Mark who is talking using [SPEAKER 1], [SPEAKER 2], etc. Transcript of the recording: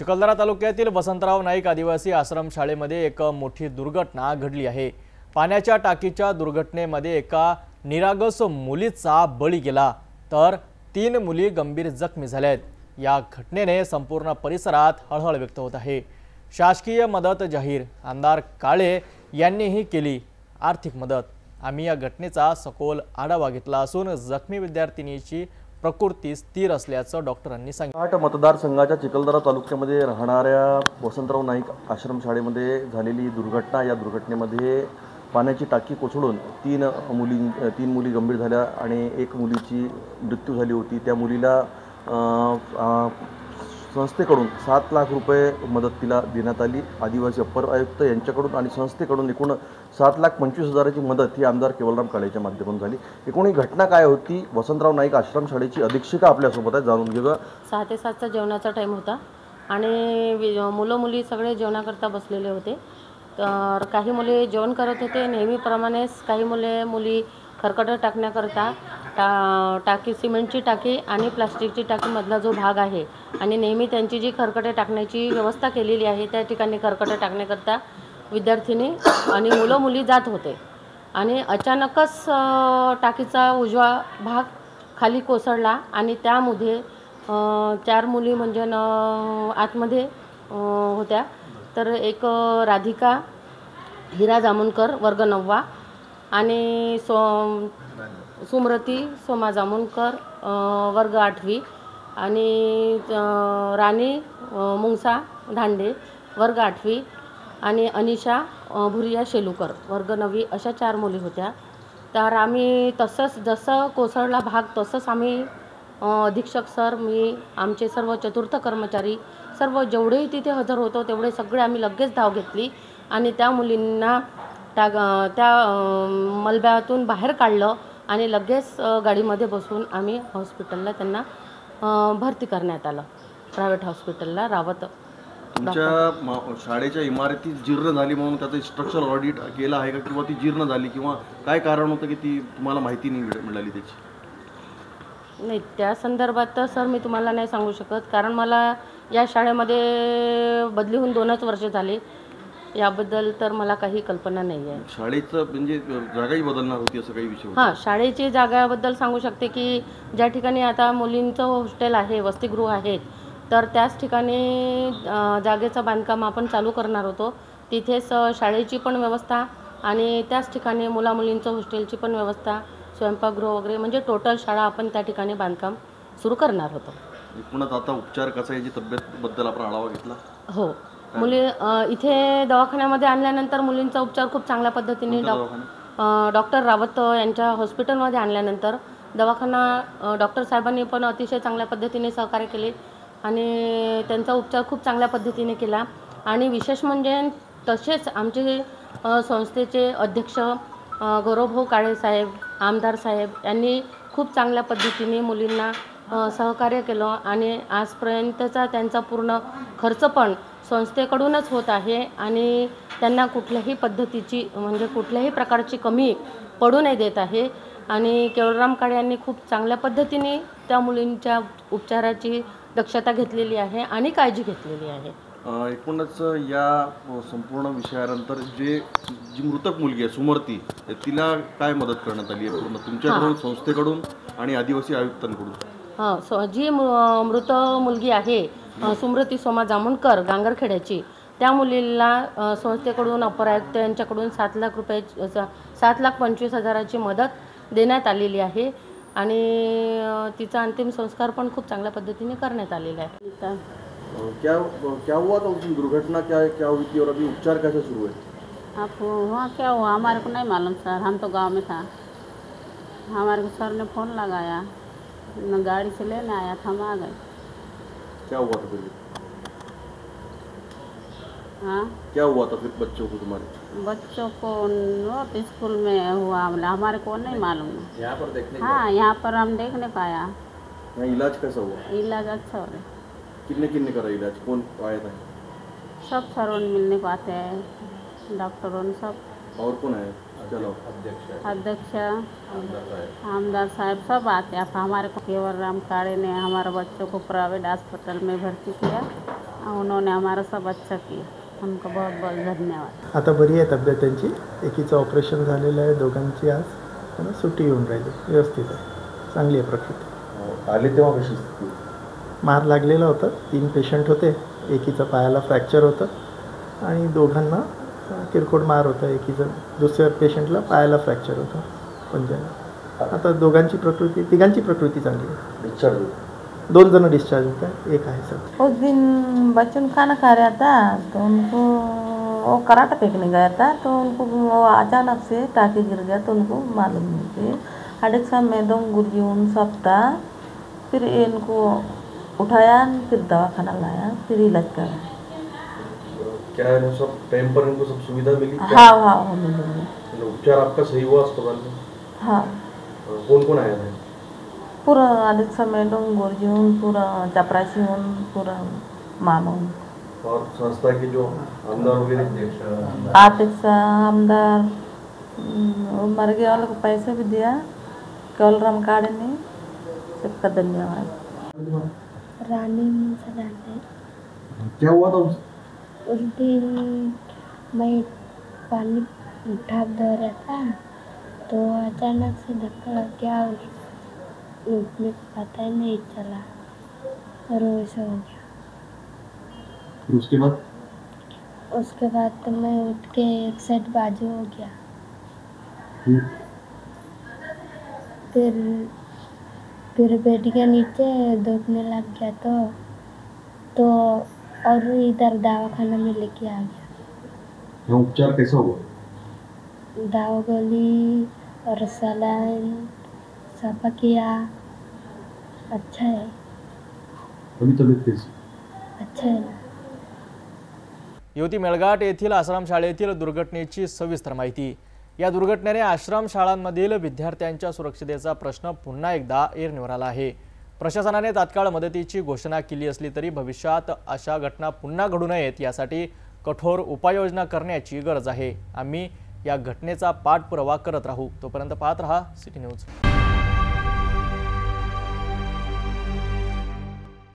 [SPEAKER 1] चिखलदरा तालुक्यातील वसंतराव नाईक आदिवासी आश्रमशाळेमध्ये एक मोठी दुर्घटना घडली आहे। पाण्याच्या टाकीच्या दुर्घटनेमध्ये एका निरागस मुलीचा बळी गेला तर 3 मुली गंभीर जखमी झाल्या आहेत। या घटनेने संपूर्ण परिसरात हळहळ व्यक्त होत आहे। शासकीय मदत जाहीर, आमदार काळे यांनीही केली आर्थिक मदत। आम्ही या घटनेचा सखोल आढावा घेतला असून जखमी विद्यार्थिनीची प्रकृती स्थिर असल्याचं डॉक्टरांनी सांगितलं।
[SPEAKER 2] 8 मतदारसंघाच्या चिखलदरा तालुक्यामध्ये राहणाऱ्या वसंतराव नाईक आश्रमशाळेमध्ये झालेली दुर्घटना, या दुर्घटनेमध्ये पाण्याची टाकी कोसळून 3 मुली गंभीर झाल्या आणि 1 मुलीची मृत्यू झाली होती। त्या मुलीला संस्थेकडून 7 लाख रुपये मदतीला देण्यात आली। आदिवासी अप्पर आयुक्त यांच्याकडून आणि संस्थेकडून एकूण 7,25,000ची मदत ही आमदार केवलराम काळेच्या माध्यमातून झाली। एकूण ही घटना काय होती, वसंतराव नाईक आश्रमशाळेची अधीक्षिका आपल्यासोबत आहे, जाणून घेऊया।
[SPEAKER 3] 6 ते 7चा जेवणाचा टाइम होता आणि मुलं मुली सगळे जेवणाकरता बसलेले होते। तर काही मुली जेवण करत होते नेहमीप्रमाणेच, काही मुली खरकटं टाकण्याकरता टाकी, सिमेंटची टाकी आणि प्लास्टिकची टाकीमधला जो भाग आहे आणि नेहमी त्यांची जी खरकटे टाकण्याची व्यवस्था केलेली आहे त्या ठिकाणी खरकटं टाकण्याकरता विद्यार्थिनी आणि मुलं मुली जात होते आणि अचानकच टाकीचा उजवा भाग खाली कोसळला आणि त्यामध्ये 4 मुली म्हणजे आतमध्ये होत्या। तर एक राधिका हिरा जामुनकर वर्ग 9वा आणि सुमरती सोमा जामुनकर वर्ग 8वी आणि राणी मुंगसा धांडे वर्ग 8वी आणि अनिशा भुरिया शेलूकर वर्ग 9वी अशा 4 मुली होत्या। तर आम्ही तसंच जसं कोसळला भाग तसंच आम्ही अधीक्षक सर, मी, आमचे सर्व चतुर्थ कर्मचारी, सर्व जेवढेही तिथे हजर होतो तेवढे सगळे आम्ही लगेच धाव घेतली आणि त्या मुलींना त्या मलब्यातून बाहेर काढलं आणि लगेच गाडीमध्ये बसून आम्ही हॉस्पिटलला त्यांना भरती करण्यात आलं, प्रायव्हेट हॉस्पिटलला रावत।
[SPEAKER 2] तुमच्या शाळेच्या इमारती जीर्ण झाली म्हणून त्याचं स्ट्रक्चरल ऑडिट केलं आहे का, किंवा ती जीर्ण झाली किंवा काय कारण होतं की ती तुम्हाला माहिती नाही मिळाली त्याची?
[SPEAKER 3] नाही, त्या संदर्भात तर सर मी तुम्हाला नाही सांगू शकत, कारण मला या शाळेमध्ये बदली होऊन 2च वर्ष झाले। याबद्दल तर मला काही कल्पना नाही आहे।
[SPEAKER 2] शाळेचं म्हणजे जागाही बदलणार होती असं काही विषय?
[SPEAKER 3] हां, शाळेची जागाबद्दल सांगू शकते की ज्या ठिकाणी आता मुलींचं हॉस्टेल आहे, वसतिगृह आहेत, तर त्याच ठिकाणी जागेचं बांधकाम आपण चालू करणार होतो। तिथेच शाळेची पण व्यवस्था आणि त्याच ठिकाणी मुलामुलींचं हॉस्टेलची पण व्यवस्था, स्वयंपाकगृह वगैरे म्हणजे टोटल शाळा आपण त्या ठिकाणी बांधकाम सुरू करणार होतो।
[SPEAKER 2] एकूणच आता उपचार कसा, याची तब्येतबद्दल आपण आढावा घेतला?
[SPEAKER 3] हो, मुली इथे दवाखान्यामध्ये आणल्यानंतर मुलींचा उपचार खूप चांगल्या पद्धतीने डॉक्टर रावत यांच्या हॉस्पिटलमध्ये आणल्यानंतर दवाखाना डॉक्टर साहेबांनी पण अतिशय चांगल्या पद्धतीने सहकार्य केले आणि त्यांचा उपचार खूप चांगल्या पद्धतीने केला। आणि विशेष म्हणजे तसेच आमचे संस्थेचे अध्यक्ष गौरवभाऊ काळे साहेब, आमदार साहेब यांनी खूप चांगल्या पद्धतीने मुलींना सहकार्य केलं आणि आजपर्यंतचा त्यांचा पूर्ण खर्च पण संस्थेकडूनच होत आहे आणि त्यांना कुठल्याही पद्धतीची म्हणजे कुठल्याही प्रकारची कमी पडू नाही देत आहे आणि केवलराम काळे यांनी खूप चांगल्या पद्धतीने त्या मुलींच्या उपचाराची दक्षता घेतलेली आहे आणि काळजी घेतलेली आहे।
[SPEAKER 2] एकूणच या संपूर्ण विषयानंतर जी मृतक मुलगी आहे सुमरती, तिला काय मदत करण्यात आली आहे पूर्ण तुमच्याकडून, संस्थेकडून आणि आदिवासी आयुक्तांकडून?
[SPEAKER 3] हां, जी मृत मुलगी आहे सुमरती सोमा जामुनकर गांगरखेड्याची, त्या मुलीला संस्थेकडून अप्पर आयुक्त यांच्याकडून 7 लाख रुपये 7,25,000ची मदत देण्यात आलेली आहे आणि तिचा अंतिम संस्कार पण खूप चांगल्या पद्धतीने करण्यात आलेला आहे।
[SPEAKER 2] क्या हुआ था उस दिन, दुर्घटना क्या हुई थी और अभी उपचार कैसे शुरू है?
[SPEAKER 4] आपको वहाँ क्या हुआ हमारे को नहीं मालूम सर, हम तो गांव में था। हमारे को सर ने फ़ोन लगाया, गाड़ी से लेने आया था, हम आ गए।
[SPEAKER 2] क्या हुआ था फिर?
[SPEAKER 4] हाँ,
[SPEAKER 2] क्या हुआ था फिर बच्चों को, तुम्हारे
[SPEAKER 4] बच्चों को नॉर्थ स्कूल में हुआ, हमारे को नहीं मालूम।
[SPEAKER 2] यहाँ पर देखने?
[SPEAKER 4] हाँ, यहाँ पर हम देखने पाया।
[SPEAKER 2] यहाँ इलाज कैसा हुआ?
[SPEAKER 4] इलाज अच्छा हो रहा।
[SPEAKER 2] कितने करा इलाज, कौन आया था?
[SPEAKER 4] सब सरों मिलने को आते हैं, डॉक्टरों ने सब।
[SPEAKER 2] और कौन है? चलो,
[SPEAKER 4] अध्यक्ष आमदार साहब सब आते हैं। हमारे को केवलराम काळे ने हमारे बच्चों को प्राइवेट अस्पताल में भर्ती किया उन्होंने हमारा सब अच्छा किया, उनको बहुत बहुत धन्यवाद।
[SPEAKER 5] आता बरी आहे तब्येत त्यांची, एकीचं ऑपरेशन झालेलं आहे, दोघांची आज त्यांना सुट्टी येऊन राहिली, व्यवस्थित आहे, चांगली आहे प्रकृती।
[SPEAKER 2] आले तेव्हा कशी स्थिती?
[SPEAKER 5] मार लागलेला होता, 3 पेशंट होते, एकीचं पायाला फ्रॅक्चर होतं आणि दोघांना किरकोळ मार होता, एकीचं दुसऱ्या पेशंटला पायाला फ्रॅक्चर होतं पंजाला। आता दोघांची प्रकृती, तिघांची प्रकृती चांगली आहे।
[SPEAKER 2] डिस्चार्ज
[SPEAKER 5] 2 जण डिस्चार्ज होता, एक आहे सर।
[SPEAKER 6] उस दिन बच्चों ने खाना खा रहा था तो उनको वो कराटा फेंकने गया था, तो उनको वो अचानक से टाँकी गिर गया, तो उनको मालूम नहीं थे। अडेक्सा में 2 गुर्जियों सब था, फिर इनको उठाया, फिर दवाखाना लाया, फिर इलाज कराया।
[SPEAKER 2] क्या है सब टाइम पर इनको सब सुविधा मिली?
[SPEAKER 6] हाँ मिली।
[SPEAKER 2] उपचार आपका सही हुआ अस्पताल में?
[SPEAKER 6] हाँ
[SPEAKER 2] कौन कौन आया था?
[SPEAKER 6] पूरा अडेक्सा में 2 गुर्जियों, पूरा चपरासी, पूरा मामून
[SPEAKER 2] और संस्था के जो आमदार वगैरह,
[SPEAKER 6] आतिशा आमदार, मर गए वालों को पैसे भी दिया, कलराम काड़े ने, सबका धन्यवाद।
[SPEAKER 7] रानी मुंसलाने।
[SPEAKER 2] क्या हुआ था
[SPEAKER 7] उस दिन मैं पानी ढाक दे रहा था तो अचानक से धक्का लग गया, उसमें पता ही नहीं चला और वैसा हो गया। उसके बाद तो मैं उठ के एक साइड बाजू हो गया, फिर बेड के नीचे दुखने लग गया, तो और इधर दवाखाना में लेके आ गया।
[SPEAKER 2] उपचार कैसा हुआ?
[SPEAKER 7] दवा गोली और सलाइन सब किया, अच्छा है।
[SPEAKER 2] अभी तबीयत कैसी?
[SPEAKER 7] अच्छा है ना।
[SPEAKER 1] युवती मेळघाट येथील आश्रमशाळेतील दुर्घटनेची सविस्तर माहिती। या दुर्घटनेने आश्रमशाळांमधील विद्यार्थ्यांच्या सुरक्षिततेचा प्रश्न पुन्हा एकदा ऐरणीवर आला आहे। प्रशासनाने तात्काळ मदतीची घोषणा केली असली तरी भविष्यात अशा घटना पुन्हा घडू नयेत यासाठी कठोर उपाययोजना करण्याची गरज आहे। आम्ही या घटनेचा पाठपुरावा करत राहू। तोपर्यंत पाहत रहा सिटी न्यूज।